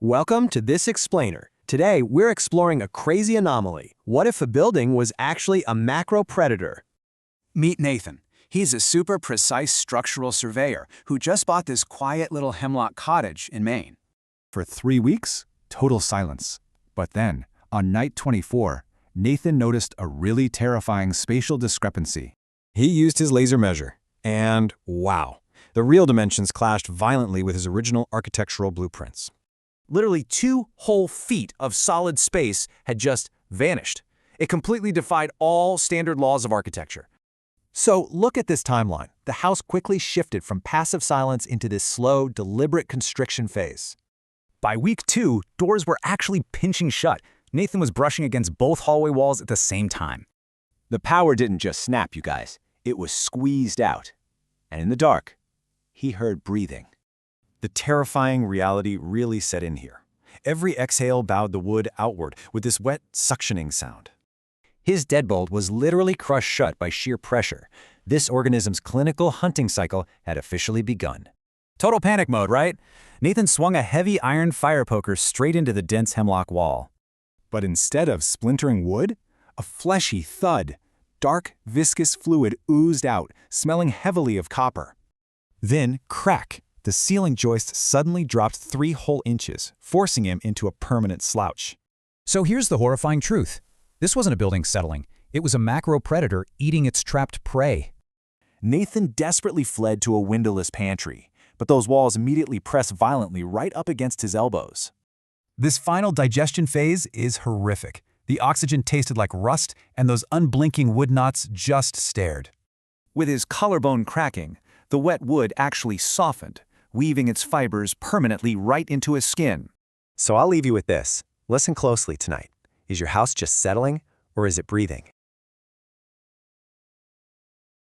Welcome to This Explainer. Today, we're exploring a crazy anomaly. What if a building was actually a macro predator? Meet Nathan. He's a super precise structural surveyor who just bought this quiet little hemlock cottage in Maine. For 3 weeks, total silence. But then, on night 24, Nathan noticed a really terrifying spatial discrepancy. He used his laser measure, and wow, the real dimensions clashed violently with his original architectural blueprints. Literally 2 whole feet of solid space had just vanished. It completely defied all standard laws of architecture. So look at this timeline. The house quickly shifted from passive silence into this slow, deliberate constriction phase. By week 2, doors were actually pinching shut. Nathan was brushing against both hallway walls at the same time. The power didn't just snap, you guys. It was squeezed out. And in the dark, he heard breathing. The terrifying reality really set in here. Every exhale bowed the wood outward with this wet, suctioning sound. His deadbolt was literally crushed shut by sheer pressure. This organism's clinical hunting cycle had officially begun. Total panic mode, right? Nathan swung a heavy iron fire poker straight into the dense hemlock wall. But instead of splintering wood, a fleshy thud. Dark, viscous fluid oozed out, smelling heavily of copper. Then, crack! The ceiling joist suddenly dropped 3 whole inches, forcing him into a permanent slouch. So here's the horrifying truth. This wasn't a building settling. It was a macro predator eating its trapped prey. Nathan desperately fled to a windowless pantry, but those walls immediately pressed violently right up against his elbows. This final digestion phase is horrific. The oxygen tasted like rust, and those unblinking wood knots just stared. With his collarbone cracking, the wet wood actually softened, weaving its fibers permanently right into his skin. So I'll leave you with this. Listen closely tonight. Is your house just settling, or is it breathing?